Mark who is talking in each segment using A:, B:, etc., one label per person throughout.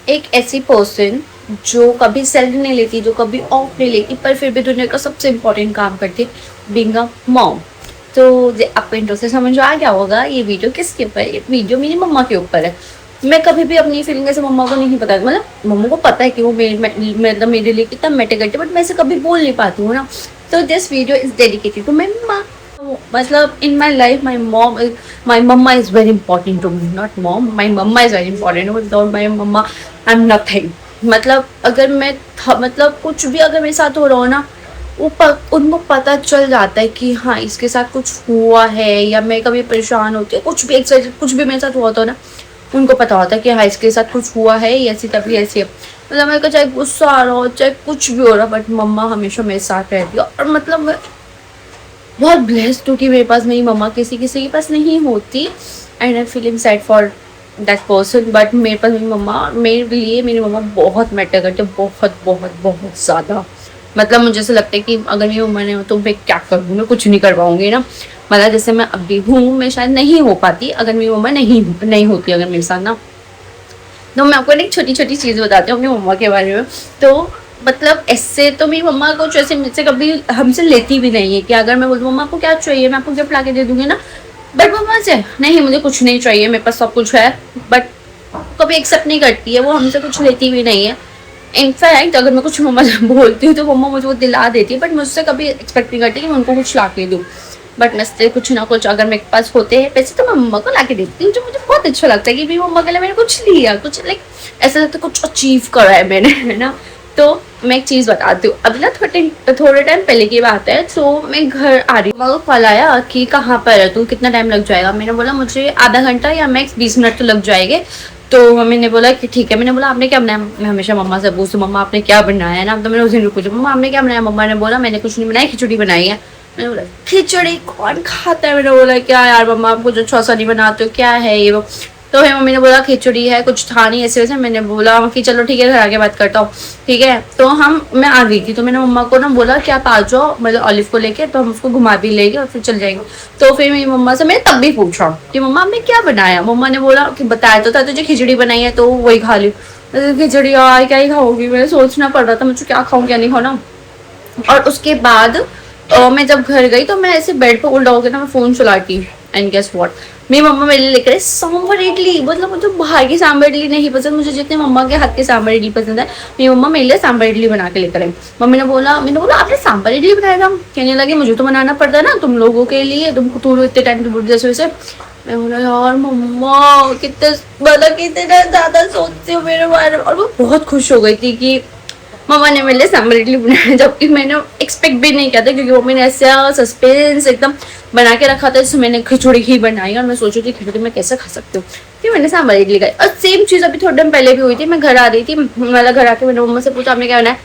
A: एक ऐसी पर्सन जो कभी सैलरी नहीं लेती, जो कभी ऑफ नहीं लेती, पर फिर भी दुनिया का सबसे इम्पोर्टेंट काम करती है, बीइंग अ मॉम। तो आपको इंट्रो से समझ आ गया होगा ये वीडियो किसके ऊपर है। ये वीडियो मेरी मम्मा के ऊपर है। मैं कभी भी अपनी फीलिंग ऐसे मम्मा को नहीं पता, मतलब मम्मा को पता है कि वो मतलब मेरे लिए कितना मैटर करती है, बट मैं ऐसे कभी बोल नहीं पाती हूँ ना। तो this video is dedicated to my mamma. मतलब in my life my mamma is very important to me, not mom, my mamma is very important. Without my mamma I am nothing. मतलब अगर मतलब कुछ भी अगर मेरे साथ हो रहा हो ना, उनको पता चल जाता है कि हाँ इसके साथ कुछ हुआ है, या मैं कभी परेशान होती हूँ, कुछ भी मेरे साथ हुआ था ना, उनको पता होता है कि हाँ इसके साथ कुछ हुआ है, ऐसी तभी ऐसी है। मतलब मेरे को चाहे गुस्सा आ रहा हो, चाहे कुछ भी हो रहा, बट मम्मा हमेशा मेरे साथ रहती है। और मतलब मैं बहुत ब्लेस्ड हूँ कि मेरे पास मेरी मम्मा किसी किसी के पास नहीं होती, and I feeling sad for that person. But मेरे पास मेरी मम्मा, मेरे लिए मेरी मम्मा बहुत मैटर करती है, बहुत बहुत बहुत ज़्यादा। मतलब मुझे ऐसा लगता है कि अगर मेरी मम्मा नहीं हो तो मैं क्या करूँ, मैं कुछ नहीं कर पाऊँगी ना। मतलब जैसे मैं अभी हूँ, मैं शायद नहीं हो पाती अगर मेरी मम्मा नहीं होती अगर मेरे साथ ना। तो मैं आपको एक छोटी छोटी चीज़ बताती हूँ अपनी मम्मा के बारे में। तो मतलब ऐसे तो मेरी मम्मा कुछ ऐसे मुझसे कभी हमसे लेती भी नहीं है कि अगर मैं बोलूँ मम्मा आपको क्या चाहिए, मैं आपको गिफ्ट ला के दे दूँगी ना, बट मम्मा से नहीं, मुझे कुछ नहीं चाहिए, मेरे पास सब कुछ है। बट कभी एक्सेप्ट नहीं करती है, वो हमसे कुछ लेती भी नहीं है। इनफैक्ट अगर मैं कुछ मम्मा से बोलती हूँ तो मम्मा मुझे वो दिला देती है, बट मुझसे कभी एक्सपेक्ट नहीं करती कि मैं उनको कुछ ला के दूँ। बट मुझसे कुछ ना कुछ अगर मेरे पास होते हैं पैसे, तो मैं मम्मा को ला के देती हूँ, जो मुझे बहुत अच्छा लगता है कि मेरी मम्मा के लिए मैंने कुछ लिया, कुछ लाइक ऐसा लगता है कुछ अचीव करा है मैंने, है ना। तो मैं एक चीज़ बताती हूँ। अभी ना थोड़े टाइम पहले की बात है। तो मैं घर आ रही हूँ, मम्मा को कॉल आया कि कहाँ पर है तू, कितना टाइम लग जाएगा। मैंने बोला मुझे आधा घंटा या मैक्स 20 मिनट तो लग जाएंगे। तो मम्मी ने बोला कि ठीक है। मैंने बोला आपने क्या बनाया। मैं हमेशा मम्मा से पूछती मम्मा आपने क्या बनाया है ना। तो मैंने उस दिन पूछा मम्मा आपने क्या बनाया। मम्मा ने बोला मैंने कुछ नहीं बनाया, खिचड़ी बनाई है। मैंने बोला खिचड़ी कौन खाता है। मैंने बोला क्या यार मम्मा आपको जो अच्छा सा नहीं बनाते हो, क्या है ये वो। तो फिर मम्मी ने बोला खिचड़ी है, कुछ था नहीं ऐसे वैसे। मैंने बोला कि चलो ठीक है घर आके बात करता हूँ, ठीक है। तो मैं आ गई थी, तो मैंने मम्मा को ना बोला कि आप आ जाओ, मतलब ऑलिव को लेके, तो हम उसको घुमा भी लेंगे और फिर चल जाएंगे। तो फिर मेरी मम्मा से मैंने तब भी पूछा कि मम्मा आपने क्या बनाया। मम्मा ने बोला कि बताया तो था तुझे खिचड़ी बनाई है तो वही खा ली। खिचड़ी यार क्या ही खाऊंगी, मैंने सोचना पड़ रहा था मुझे क्या खाऊं क्या नहीं खाऊं ना। और उसके बाद मैं जब घर गई तो मैं ऐसे बेड पे उल्टा होकर ना मैं फोन चलाती। एंड गेस व्हाट, मेरी मम्मा मेरे लिए लेकर आई सांभर इडली। मतलब मुझे बाहर की सांभर इडली नहीं पसंद, मुझे जितने मम्मा के हाथ की सांभर इडली पसंद है, मेरी मम्मा मेरे लिए सांभर इडली बना के लेकर आई। मैंने बोला आपने सांभर इडली बनाया था। कहने लगी मुझे तो बनाना पड़ता है ना तुम लोगों के लिए, तुम इतने टाइम तो जैसे वैसे। मैं बोला यार मम्मा कितने, मतलब कितना ज्यादा सोचती हो मेरे बारे में। और वो बहुत खुश हो गई थी कि मम्मा ने मेरे लिए सांभर इडली बनाया, जबकि मैंने एक्सपेक्ट भी नहीं किया था, क्योंकि मम्मी ने ऐसा सस्पेंस एकदम बना के रखा था। इसमें मैंने खिचड़ी ही बनाई और मैं सोची थी खिचड़ी में कैसे खा सकती हूँ, फिर मैंने सांभर इडली खाई। और सेम चीज़ अभी थोड़े टाइम पहले भी हुई थी। मैं घर आ रही थी, मतलब घर आके मैंने मम्मा से पूछा आपने क्या बनाया।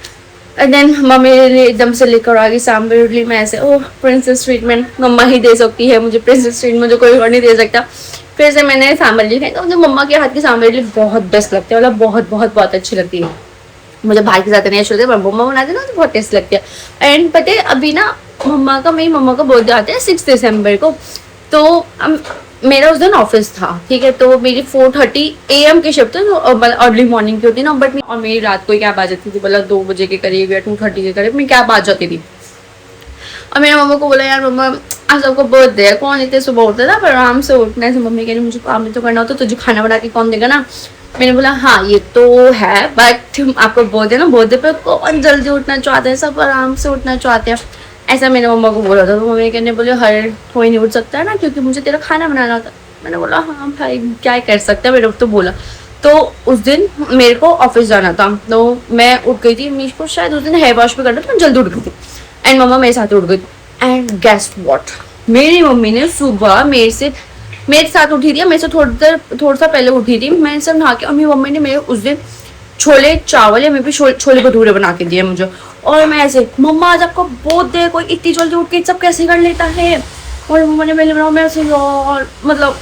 A: एंड देन मम्मी ने एकदम से लेकर आ गई सांभर इडली में। ऐसे ओह प्रिंसेस ट्रीटमेंट मम्मा ही दे सकती है मुझे, प्रिंसेस ट्रीटमेंट मुझे कोई और नहीं दे सकता। फिर से मैंने सांभर इडली खाई। तो मुझे मम्मा के हाथ की सांभर इडली बहुत बेस्ट लगती है, मतलब बहुत बहुत बहुत अच्छी लगती है। मुझे भाई के साथ नहीं अच्छी लगती है, मम्मा बनाती है ना तो बहुत टेस्ट लगती है। एंड पता है अभी ना मेरी मम्मा का बर्थडे आता है 6 दिसंबर को। तो मेरा उस दिन ऑफिस था, ठीक है। तो मेरी 4:30 AM की शिफ्ट है, तो अर्ली मॉर्निंग की होती ना। और मेरी रात को कैब आ जाती थी, मतलब 2 बजे के करीब या 2:30 के करीब मेरी कैब आ जाती थी। और मेरे मम्मा को बोला यार मम्मा आज सबको बर्थडे है, कौन इतने सुबह उठता था, पर आराम से उठना है। मम्मी कह रही मुझे काम नहीं तो करना होता, तुझे खाना बना के कौन देगा ना। मैंने बोला हाँ ये तो है, बट आपको बर्थडे ना, बर्थडे पे कौन जल्दी उठना चाहते हैं, सब आराम से उठना चाहते हैं। ऐसा मेरे मम्मा को बोला था। तो मम्मी कहने बोले हर कोई नहीं उठ सकता है ना, क्योंकि मुझे तेरा खाना बनाना होता। मैंने बोला हाँ भाई क्या कर सकते हैं, मैंने तो बोला। तो उस दिन मेरे को ऑफिस जाना था, तो मैं उठ गई थी। मेरे को शायद उस दिन हेयर वॉश भी करना था, मैं जल्दी उठ गई थी। एंड मम्मा मेरे साथ उठ गई। एंड गेस व्हाट, मेरी मम्मी ने सुबह मेरे साथ उठी थी, मेरे से थोड़ा सा पहले उठी थी। मैं सब नहा के, और मेरी मम्मी ने मेरे उस दिन छोले चावल या मे भी छोले भटूरे बना के दिए मुझे। और मैं ऐसे मम्मा आज आपको बहुत दे, कोई इतनी जल्दी उठ के सब कैसे कर लेता है। और मम्मा ने मेरे बनाओ, मैं ऐसे यार मतलब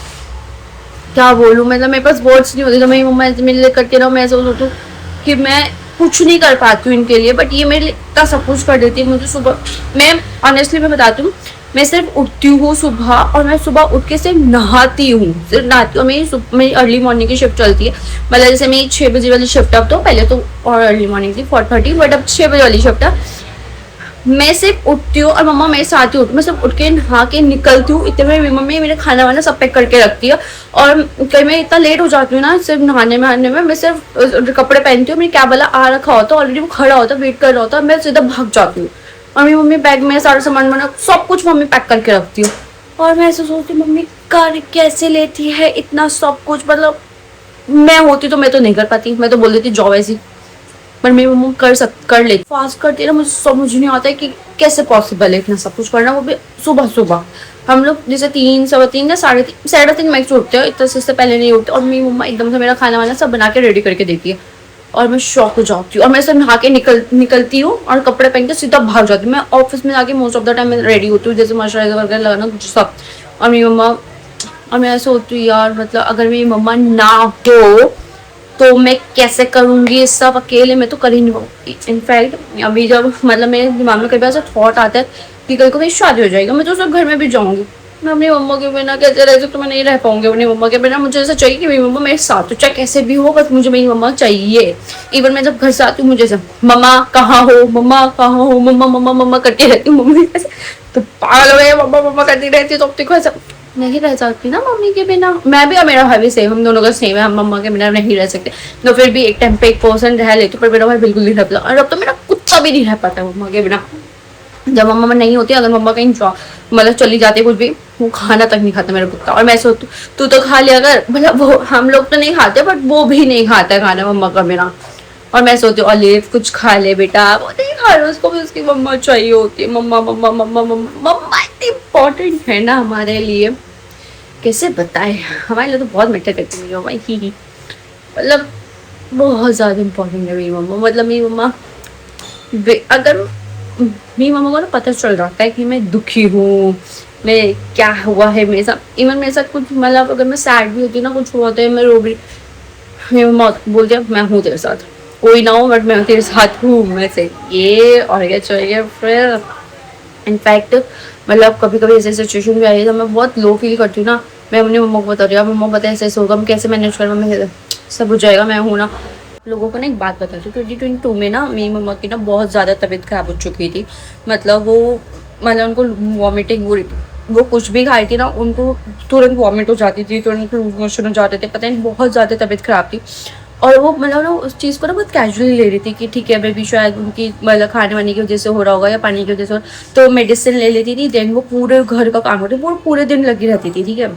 A: क्या बोलूँ, मतलब मेरे पास वर्ड्स नहीं होती। तो मेरी मम्मा ऐसे मेरे लिए करके ना, मैं ऐसे सोचूँ कि मैं कुछ नहीं कर पाती हूँ इनके लिए, बट ये मेरे लिए इतना सब कुछ कर देती है। मुझे सुबह, मैं ऑनेस्टली मैं बताती हूँ, मैं सिर्फ उठती हूँ सुबह और मैं सुबह उठ के सिर्फ नहाती हूँ, सिर्फ नहाती हूँ। मेरी अर्ली मॉर्निंग की शिफ्ट चलती है, मतलब जैसे मेरी 6 बजे वाली शिफ्ट, अब तो पहले तो और अर्ली मॉर्निंग थी 4:30, बट अब 6 बजे वाली शिफ्ट है। मैं सिर्फ उठती हूँ और मम्मा मेरे साथ ही उठ, मैं सिर्फ उठ के नहा के निकलती हूँ, इतने में मेरी मम्मी मेरे खाना वाना सब पैक करके रखती है। और कहीं मैं इतना लेट हो जाती हूँ ना सिर्फ नहाने में मैं सिर्फ कपड़े पहनती हूँ, मेरी कैब वाला आ रखा होता है ऑलरेडी, वो खड़ा होता है वेट कर रहा होता है, मैं सीधा भाग जाती हूँ। और मेरी मम्मी बैग में सारा सामान वाना सब कुछ मम्मी पैक करके रखती हूँ। और मैं ऐसे सोचती हूँ मम्मी कर कैसे लेती है इतना सब कुछ, मतलब मैं होती तो मैं तो नहीं कर पाती, मैं तो बोल देती जाओ ऐसी। पर मेरी मम्मी कर लेती, फास्ट करती है ना, मुझे समझ नहीं आता है कि कैसे पॉसिबल है इतना सब कुछ करना, वो भी सुबह सुबह। हम लोग जैसे 3, 3:15 या 3:30 मैक्स उठते हैं, इतना से इससे पहले नहीं उठते। और मेरी मम्मा एकदम से मेरा खाना वाना सब बना के रेडी करके देती है और मैं शॉक हो जाती हूँ। और मैं सब नहा के निकलती हूँ और कपड़े पहन के सीधा भाग जाती हूँ। मैं ऑफिस में जाके मोस्ट ऑफ द टाइम मैं रेडी होती हूँ, जैसे मॉइस्चराइजर वगैरह लगाना सब। और मेरी मम्मा, और मैं ऐसे होती हूँ यार, मतलब अगर मेरी मम्मा ना हो तो मैं कैसे करूँगी सब अकेले, मैं तो कर ही नहीं पाऊँगी। इनफैक्ट अभी जब मतलब मेरे दिमाग में कई बार ऐसा थॉट आता है कि कल को मेरी शादी हो जाएगी, मैं तो सब घर में भी जाऊँगी, मैं अपनी मम्मा के बिना कैसे रह सकती, तो मैं नहीं रह पाऊंगी अपनी मम्मा के बिना। मुझे ऐसा चाहिए कि मेरी मम्मा मेरे साथ हो, चाहे कैसे भी हो, बस मुझे मेरी मम्मा चाहिए। इवन मैं जब घर से आती हूँ मुझे सब मम्मा कहाँ हो, मम्मा कहाँ हो, मम्मा मम्मा मम्मा करती रहती हूँ। मम्मी ऐसे तो पागल हो गए, मम्मा मम्मा करती रहती है, तो अब देखो ऐसा नहीं रह सकती ना मम्मी के बिना। मैं भी और मेरा भाई भी सेम, हम दोनों का सेम है, हम मम्मा के बिना नहीं रह सकते। तो फिर भी एक टाइम पे 1% रह लेती, पर मेरा भाई बिल्कुल नहीं रह पाता। और अब तो मेरा कुत्ता भी नहीं रह पाता मम्मा के बिना। जब मम्मा नहीं होती, अगर मम्मा कहीं मतलब चली जाती कुछ भी, वो खाना तक नहीं खाता मेरा कुत्ता। और मैं सोचती तू तो खा लिया अगर, मतलब वो हम लोग तो नहीं खाते बट वो भी नहीं खाता है खाना मम्मा का बिना। और मैं सोचती हूँ ऑलिव कुछ खा ले बेटा, वो नहीं खा रहा, उसको भी उसकी मम्मा चाहिए होती है। मम्मा मम्मा मम्मा मम्मा मम्मा इतनी इम्पोर्टेंट है ना हमारे लिए, कैसे बताए, हमारे लिए तो बहुत मैटर करती है मम्मा ही, मतलब बहुत ज़्यादा इम्पोर्टेंट है मेरी मम्मा। मतलब मेरी मम्मा अगर मेरी मम्मा को ना पता चल जाता है कि मैं दुखी हूँ, मैं क्या हुआ है मेरे साथ, इवन मेरे साथ कुछ मतलब अगर मैं सैड भी होती हूँ ना, कुछ हुआ होता है मैं रो भी, मेरी मम्मा बोलती है मैं हूँ तेरे साथ, कोई ना हो बट मैं तेरे साथ हूँ। मैं से ये और क्या चाहिए फिर। इनफैक्ट मतलब कभी कभी ऐसे सिचुएशन भी आई है तो मैं बहुत लो फील करती हूँ ना, मैं अपनी मम्मा को बता रही हूँ, मम्मा पता है ऐसे ऐसे होगा, मैं कैसे मैनेज करूँ, मैं सब हो जाएगा, मैं हूँ ना। लोगों को ना एक बात बताती हूँ, 2022 में ना मेरी मम्मा की ना बहुत ज़्यादा तबीयत खराब हो चुकी थी। मतलब वो मतलब उनको वॉमिटिंग वो कुछ भी खाई थी ना, उनको तुरंत वॉमिट हो जाती थी, तुरंत लूज मोशन हो जाते थे, पता नहीं बहुत ज़्यादा तबीयत खराब थी। और वो मतलब ना उस चीज़ को ना बहुत कैजुअली ले रही थी कि ठीक है बेबी शायद उनकी मतलब खाने वाने की वजह से हो रहा होगा या पानी की वजह से हो, तो मेडिसिन ले लेती थी। देन वो पूरे घर का काम करती, वो पूरे दिन लगी रहती थी, ठीक है।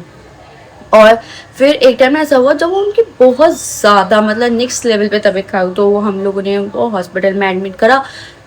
A: और फिर एक टाइम ऐसा हुआ जब वो उनकी बहुत ज़्यादा मतलब नेक्स्ट लेवल पे तबीयत खराब, तो हम लोगों ने उनको हॉस्पिटल में एडमिट करा।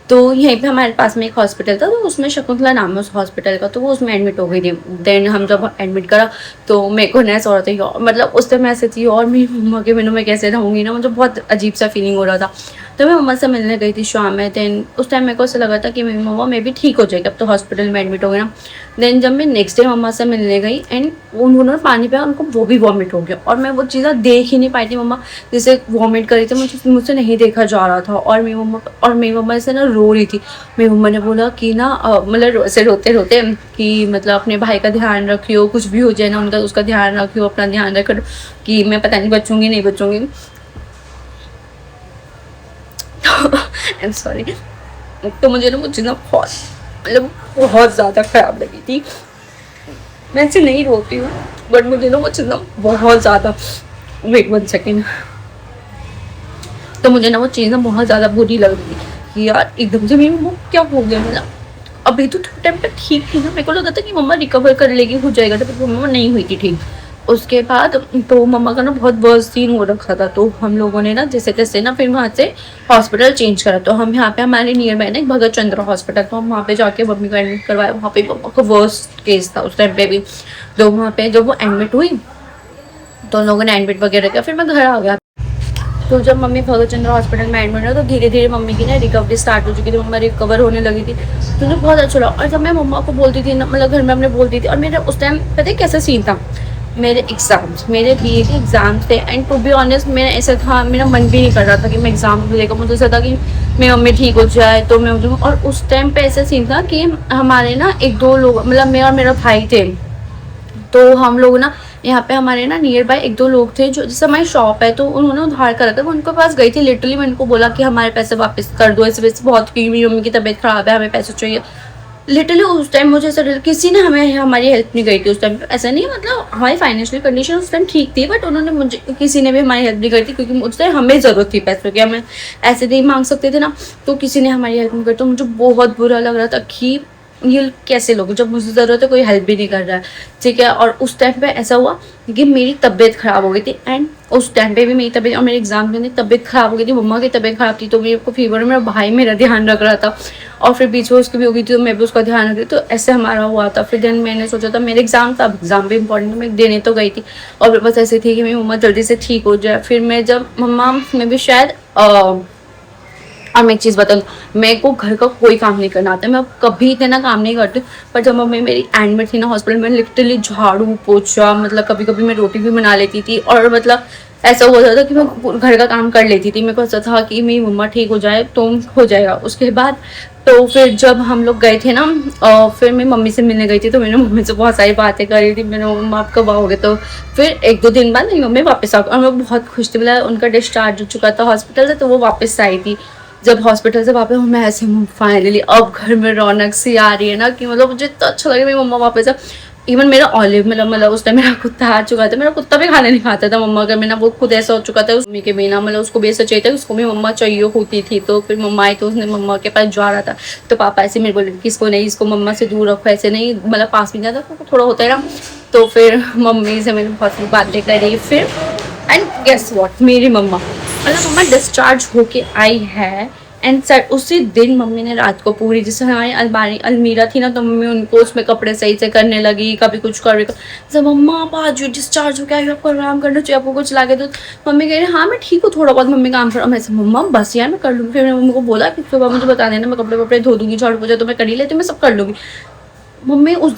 A: तो यहीं पे हमारे पास में एक हॉस्पिटल था, तो उसमें शकुंतला नाम है उस हॉस्पिटल का, तो वो उसमें एडमिट हो गई थी। देन हम जब एडमिट करा तो मेरे को नैस हो रहा था, मतलब उस टाइम ऐसे थी और मेरी मम्मा के बिना मैं कैसे रहूँगी ना, मुझे बहुत अजीब सा फीलिंग हो रहा था। तो मैं मम्मा से मिलने गई थी शाम में। देन उस टाइम मेरे को ऐसा लगा था कि मेरी मम्मा मे भी ठीक हो जाएगी, अब तो हॉस्पिटल में एडमिट हो गई ना। देन जब मैं नेक्स्ट डे मम्मा से मिलने गई एंड उन्होंने पानी पिया, उनको वो भी वॉमिट हो गया। और मैं वो चीज़ें देख ही नहीं पाई थी, मम्मा जैसे वॉमिट करी थी, मुझसे नहीं देखा जा रहा था। और मेरी मम्मा ऐसे ना रो रही थी। मेरी मम्मा ने बोला कि ना मतलब ऐसे रोते रोते कि मतलब अपने भाई का ध्यान रखियो, कुछ भी हो जाए ना उनका उसका ध्यान रखियो, अपना ध्यान रखो, कि मैं पता नहीं बचूंगी नहीं बचूंगी। I am sorry. तो मुझे ना मुझे ना बहुत मतलब बहुत ज़्यादा ख़राब लगी थी। मैं ऐसे नहीं रोती हूँ बट मुझे ना मुझे ना बहुत ज़्यादा, वेट 1 सेकेंड, तो मुझे ना वो चीज़ ना बहुत ज़्यादा बुरी लग रही थी कि यार एकदम से मेरी मम्मा क्या हो गया। मतलब अभी तो थोड़ा टाइम तक ठीक थी ना, मेरे को लगा था कि मम्मा रिकवर कर लेगी, हो जाएगा, तो मम्मा नहीं हुई थी ठीक। उसके बाद तो मम्मा का ना बहुत वर्स्ट सीन हो रखा था, तो हम लोगों ने ना जैसे तैसे ना फिर वहाँ से हॉस्पिटल चेंज करा। तो हम यहाँ पे हमारे नियर बाय ना एक भगत चंद्र हॉस्पिटल, तो हम वहाँ पे जाके मम्मी को एडमिट करवाया। वहाँ पे मम्मा का वर्स्ट केस था उस टाइम पे भी। तो वहाँ पे जब वो एडमिट हुई तो लोगों ने एडमिट वगैरह किया, फिर मैं घर आ गया। तो जब मम्मी भगत चंद्र हॉस्पिटल में एडमिट हुआ तो धीरे धीरे मम्मी की ना रिकवरी स्टार्ट हो चुकी थी, मम्मा रिकवर होने लगी थी, तो मुझे बहुत अच्छा लगा। और जब मैं मम्मा को बोलती थी ना, मतलब घर में अपने बोलती थी, और मेरा उस टाइम पता है कैसा सीन था, मेरे एग्ज़ाम्स, मेरे बीए के एग्ज़ाम्स थे एंड टू बी ऑनेस्ट मैं ऐसा था, मेरा मन भी नहीं कर रहा था कि मैं एग्ज़ाम देगा। मुझे ऐसा था कि मेरी मम्मी ठीक हो जाए तो मैं उठूँ। और उस टाइम पे ऐसा सीन था कि हमारे ना एक दो लोग, मतलब मैं और मेरा भाई थे, तो हम लोग ना यहाँ पे हमारे ना नियर बाय एक दो लोग थे, जो जैसे हमारी शॉप है तो उन्होंने उधार कर रखा था। मैं उनके पास गई थी, लिटरली मैं उनको बोला कि हमारे पैसे वापस कर दो, ऐसे वैसे बहुत की मेरी मम्मी की तबीयत ख़राब है, हमें पैसे चाहिए। लिटरली उस टाइम मुझे ऐसा किसी ने हमें हमारी हेल्प नहीं करी थी उस टाइम पे। ऐसा नहीं, मतलब हमारी फाइनेंशियल कंडीशन उस टाइम ठीक थी, बट उन्होंने मुझे, किसी ने भी हमारी हेल्प नहीं करी थी, क्योंकि उस टाइम हमें ज़रूरत थी पैसों की, हमें ऐसे नहीं मांग सकते थे ना। तो किसी ने हमारी हेल्प नहीं करी, तो मुझे बहुत बुरा लग रहा था कि ये कैसे लोग, जब मुझे ज़रूरत है कोई हेल्प भी नहीं कर रहा है, ठीक है। और उस टाइम पे ऐसा हुआ कि मेरी तबीयत ख़राब हो गई थी एंड उस टाइम पे भी मेरी तबीयत, और मेरे एग्जाम में तबीयत ख़राब हो गई थी, मम्मा की तबीयत ख़राब थी, तो मेरे को फीवर, मेरा भाई मेरा ध्यान रख रहा था, और फिर बीच में उसकी भी हो गई थी तो मैं भी उसका ध्यान रख रही, तो ऐसे हमारा हुआ था। फिर दिन मैंने सोचा था, मेरे एग्जाम था, एग्जाम भी इंपॉर्टेंट, मैं देने तो गई थी, और मेरे पास ऐसे थी कि मेरी मम्मा जल्दी से ठीक हो जाए। फिर मैं जब मम्मा में भी शायद और मैं एक चीज़ बताऊँ, मेरे को घर का कोई काम नहीं करना आता, मैं अब कभी इतना काम नहीं करती। पर जब मम्मी मेरी एंड में थी ना हॉस्पिटल में, लिटरली झाड़ू पोछा, मतलब कभी कभी मैं रोटी भी बना लेती थी, और मतलब ऐसा होता था कि मैं घर का काम कर लेती थी। मेरे को ऐसा था कि मेरी मम्मा ठीक हो जाए तो हो जाएगा। उसके बाद तो फिर जब हम लोग गए थे ना, फिर मैं मम्मी से मिलने गई थी, तो मैंने मम्मी से बहुत सारी बातें करी थी। मैंने मम्मा आप कब आओगे, तो फिर एक दो दिन बाद मेरी मम्मी वापस आ गई, और मैं बहुत खुश थी, मतलब उनका डिस्चार्ज हो चुका था हॉस्पिटल से, तो वो वापस आई थी। जब हॉस्पिटल से वापस मैं ऐसे, फाइनली अब घर में रौनक सी आ रही है ना, कि मतलब मुझे इतना अच्छा लग रहा है, मेरी मम्मा वापस है। इवन मेरा ऑलिव, मतलब उस टाइम मेरा कुत्ता आ चुका था, मेरा कुत्ता भी खाना नहीं खाता था मम्मा का बिना, वो खुद ऐसा हो चुका था मम्मी के बिना, मतलब उसको भी ऐसा चाहिए था, उसको भी मम्मा चाहिए होती थी। तो फिर मम्मा आई तो उसने मम्मा के पास जा रहा था, तो पापा ऐसे मेरे बोले कि इसको नहीं, इसको मम्मा से दूर रखो, ऐसे नहीं, मतलब पास में जाता थोड़ा होता है ना। तो फिर मम्मी से मैंने बहुत सारी बातें करी फिर, एंड गेस व्हाट, मेरी मम्मा, मतलब मम्मा डिस्चार्ज होके आई है। एंड सर उसी दिन मम्मी ने रात को पूरी, जैसे हमारी अलमारी अलमीरा थी ना, तो मम्मी उनको उसमें कपड़े सही से करने लगी, कभी कुछ कर रही, जैसे मम्मा आप आज डिस्चार्ज हो गया, आपको आराम करना चाहिए, आपको कुछ लागे। तो मम्मी कह रही हाँ मैं ठीक हूँ, थोड़ा बहुत मम्मी काम कर, मैं मम्मा बस यार मैं कर लूँगी। फिर मैंने मम्मी को बोला कि सुबह मुझे बता देना, मैं कपड़े वपड़े धो दूँगी, झाड़ू पोछा तो मैं कर ही लेती हूँ, मैं सब कर लूँगी। मम्मी उस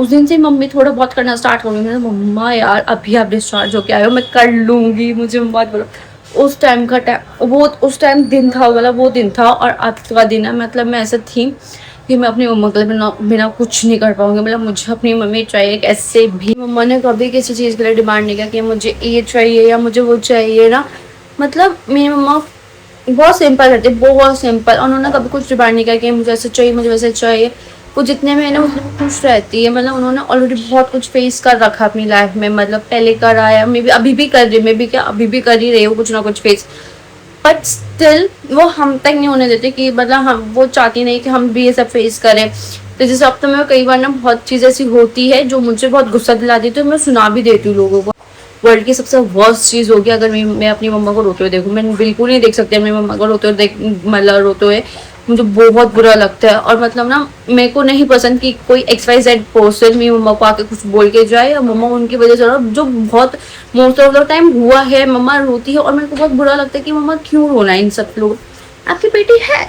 A: दिन से मम्मी थोड़ा बहुत करना स्टार्ट हो गई। मैंने मम्मा यार अभी आप डिस्चार्ज होके आए हो, मैं कर लूँगी, मुझे बहुत बोलो। उस टाइम का टाइम, वो उस टाइम दिन था वाला, वो दिन था। और आज का दिन है, मतलब मैं ऐसा थी कि मैं अपनी मम्मा के लिए बिना कुछ नहीं कर पाऊँगी, मतलब मुझे अपनी मम्मी चाहिए कैसे भी। मम्मा ने कभी किसी चीज़ के लिए डिमांड नहीं किया कि मुझे ये चाहिए या मुझे वो चाहिए ना, मतलब मेरी मम्मा बहुत सिंपल रहती है, बहुत सिंपल। उन्होंने कभी कुछ डिमांड नहीं किया कि मुझे ऐसे चाहिए, मुझे वैसे चाहिए। वो जितने में है ना उतने खुश रहती है, मतलब उन्होंने ऑलरेडी बहुत कुछ फेस कर रखा अपनी लाइफ में, मतलब पहले कर आया, मे बी अभी भी कर रही, मे बी क्या अभी भी कर ही रही हो कुछ ना कुछ फेस। बट स्टिल वो हम तक नहीं होने देते कि, मतलब हम, वो चाहती नहीं कि हम भी ये सब फेस करें। तो जैसे अब तो मैं कई बार ना बहुत चीज़ ऐसी होती है जो मुझे बहुत गुस्सा दिला देती है, तो मैं सुना भी देती हूँ लोगों को। वर्ल्ड की सबसे वर्स्ट चीज़ होगी अगर मैं अपनी मम्मा को रोते हुए देखूँ, मैं बिल्कुल नहीं देख सकती अपनी मम्मा को रोते हुए मतलब रोते हुए, मुझे बहुत बुरा लगता है। और मतलब ना मेरे को नहीं पसंद कि कोई XYZ पर्सन मेरी मम्मा को आके कुछ बोल के जाए, या मम्मा उनकी वजह से, जो बहुत मोस्ट ऑफ द टाइम हुआ है, मम्मा रोती है और मेरे को बहुत बुरा लगता है कि मम्मा क्यों रोना है इन सब लोग। आपकी बेटी है,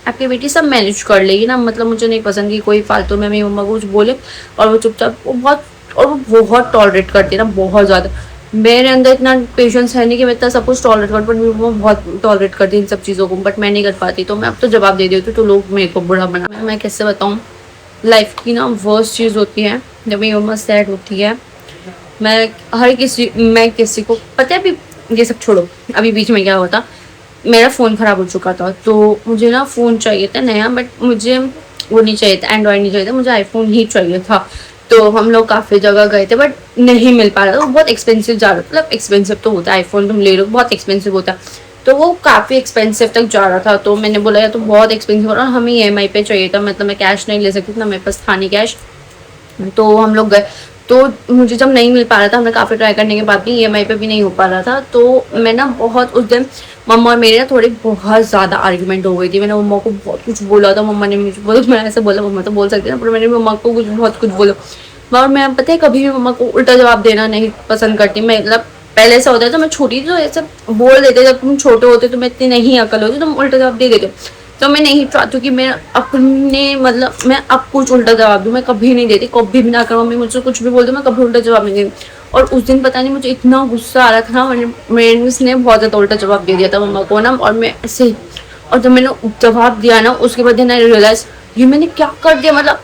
A: आपकी बेटी सब मैनेज कर लेगी ना, मतलब मुझे नहीं पसंद कि कोई फालतू में मेरी मम्मा को कुछ बोले और वो चुपचाप, वो बहुत टॉलरेट करती है ना, बहुत ज़्यादा। मेरे अंदर इतना पेशेंस है नहीं कि मैं इतना सब कुछ टॉलरेट कर, बट मेरी मम्मा बहुत टॉलरेट करती है इन सब चीज़ों को, बट मैं नहीं कर पाती। तो मैं अब तो जवाब दे देती हूँ, तो लोग मेरे को बुरा बना। मैं कैसे बताऊँ, लाइफ की ना वर्स्ट चीज़ होती है जब मेरी मम्मा सैड होती है। मैं किसी को पता है, अभी ये सब छोड़ो, अभी बीच में क्या हुआ था, मेरा फ़ोन ख़राब हो चुका था, तो मुझे ना फ़ोन चाहिए था नया, बट मुझे वो नहीं चाहिए था, एंड्रॉयड नहीं चाहिए था, मुझे आईफोन ही चाहिए था। तो हम लोग काफ़ी जगह गए थे, बट नहीं मिल पा रहा था, वो बहुत एक्सपेंसिव जा रहा था, मतलब एक्सपेंसिव तो होता है, आईफोन तुम ले लो बहुत एक्सपेंसिव होता है, तो वो काफ़ी एक्सपेंसिव तक जा रहा था। तो मैंने बोला यार तो बहुत एक्सपेंसिव हो रहा, हमें EMI पे चाहिए था, मतलब मैं कैश नहीं ले सकती थी ना, मेरे पास था नहीं कैश। तो हम लोग गए, तो मुझे जब नहीं मिल पा रहा था, हमने काफ़ी ट्राई करने के बाद भी EMI पे भी नहीं हो पा रहा था, तो मैं ना बहुत उस दिन मम्मा और मेरे ना थोड़ी बहुत ज़्यादा आर्ग्यूमेंट हो गई थी। मैंने मम्मा को बहुत कुछ बोला था, मम्मा ने मुझे बोला, मैंने ऐसे बोला, मम्मा तो बोल सकती है ना, पर मैंने मम्मा को बहुत कुछ बोला। और मैं पता है कभी भी मम्मा को उल्टा जवाब देना नहीं पसंद करती, मैं मतलब पहले ऐसा होता है, तो मैं छोटी तो ऐसे बोल देते, जब तुम छोटे होते तुम्हें इतनी नहीं अकल होती, तुम उल्टा जवाब दे देते, तो मैं नहीं चाहती कि मैं अपने, मतलब मैं अब कुछ उल्टा जवाब दूँ, मैं कभी नहीं देती, कभी भी ना करो, मम्मी मुझसे कुछ भी बोल दो, मैं कभी उल्टा जवाब नहीं देती। और उस दिन पता नहीं मुझे इतना गुस्सा आ रहा था ना, मैंने उसने बहुत ज़्यादा उल्टा जवाब दे दिया था मम्मा को ना, और मैं ऐसे, और जब मैंने जवाब दिया ना उसके बाद मैंने रियलाइज ये मैंने क्या कर दिया, मतलब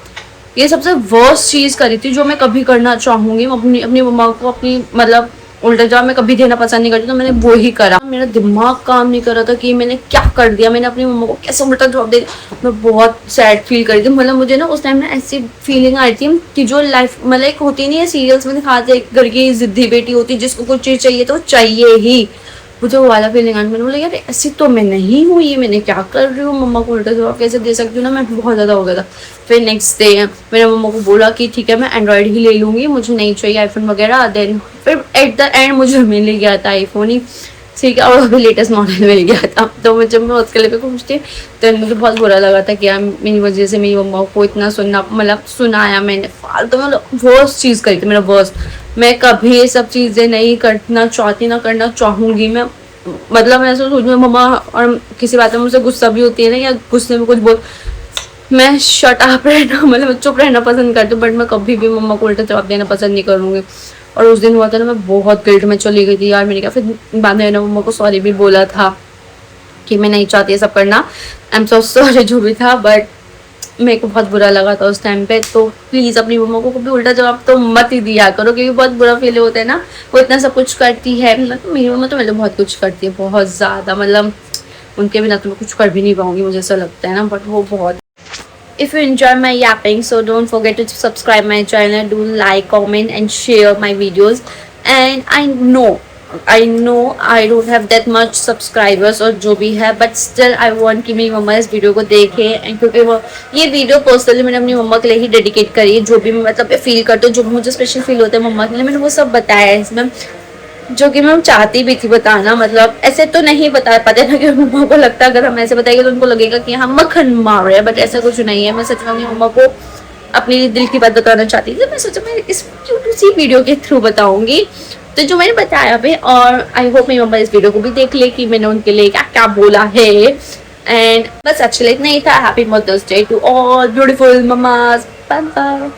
A: ये सबसे वर्स्ट चीज़ करी थी जो मैं कभी करना चाहूँगी। अपनी अपनी मम्मा को अपनी मतलब उल्टा जवाब मैं कभी देना पसंद नहीं करती, तो मैंने वो ही करा। मेरा दिमाग काम नहीं कर रहा था कि मैंने क्या कर दिया, मैंने अपनी मम्मा को कैसे उल्टा जवाब दे दिया। मैं बहुत सैड फील कर रही थी, मतलब मुझे ना उस टाइम ना ऐसी फीलिंग आई थी कि जो लाइफ मतलब एक होती नहीं है सीरियल्स में दिखाते हैं, घर की जिद्दी बेटी होती है जिसको कुछ चीज़ चाहिए तो चाहिए ही, मुझे वो वाला फीलिंग आई। मैंने बोला यार ऐसी तो मैं नहीं हुई, ये मैंने क्या कर रही हूँ, मम्मा को उल्टा जवाब कैसे दे सकती हूँ ना, मैं बहुत ज़्यादा हो गया था। फिर नेक्स्ट डे मैंने मम्मा को बोला कि ठीक है मैं एंड्रॉयड ही ले लूँगी, मुझे नहीं चाहिए आईफोन वगैरह। देन फिर एट द एंड मुझे मिल गया था आईफोन ही, ठीक है, और अभी लेटेस्ट मॉडल मिल गया था। तो जब मैं उसके लिए खुश थी तो मुझे बहुत बुरा लगा था कि यार मेरी वजह से मेरी मम्मा को इतना सुनना, मतलब सुनाया मैंने फालतू, मतलब वर्स्ट चीज़ करी थी मेरा वर्स्ट। मैं कभी ये सब चीज़ें नहीं करना चाहती, ना करना चाहूँगी मैं। मतलब मैं ऐसा सोच में मम्मा और किसी बात में मुझसे गुस्सा भी होती है ना, या गुस्से में कुछ बोल, मैं शट अप रहना, मतलब चुप रहना पसंद करती हूँ, बट मैं कभी भी मम्मा को उल्टा जवाब देना पसंद नहीं करूँगी। और उस दिन हुआ था ना, मैं बहुत गिल्ट में चली गई थी यार, मैंने कहा फिर बाद में मम्मा को सॉरी भी बोला था कि मैं नहीं चाहती ये सब करना, आई एम सो सॉरी जो भी था, बट मेरे को बहुत बुरा लगा था उस टाइम पे। तो प्लीज़ अपनी मम्मा को कभी उल्टा जवाब तो मत ही दिया करो, क्योंकि बहुत बुरा फील होता है ना, वो इतना सब कुछ करती है, मतलब मेरी मम्मा तो मतलब बहुत कुछ करती है, बहुत ज़्यादा, मतलब उनके बिना तो मैं कुछ कर भी नहीं पाऊँगी, मुझे ऐसा लगता है ना, बट वो बहुत। If you enjoy my yapping, so don't forget to subscribe my channel, do like, comment and share my videos. And I know I don't have that much subscribers और जो भी है, but still I want कि मेरी मम्मा इस video को देखे, and क्योंकि वो ये वीडियो पर्सनली मैंने अपनी मम्मा के लिए ही डेडिकेट करी है। जो भी मैं मतलब फील करती हूँ, जो भी मुझे स्पेशल फील होता है मम्मा के लिए, मैंने वो सब बताया है इसमें, जो कि मैं चाहती भी थी बताना। मतलब ऐसे तो नहीं बता पाते ना, कि मम्मा को लगता है अगर हम ऐसे बताएंगे तो उनको लगेगा कि हम मक्खन मार रहे हैं, बट ऐसा कुछ नहीं है। मैं सच में अपनी मम्मा को अपनी दिल की बात बताना चाहती थी, मैं सोचा मैं इस सी वीडियो के थ्रू बताऊंगी, तो जो मैंने बताया भी। और आई होप मेरी मम्मा इस वीडियो को भी देख ले कि मैंने उनके लिए क्या क्या बोला है। एंड बस एक्चुअली इतना ही था। Happy mother's day to all beautiful mamas, bye bye.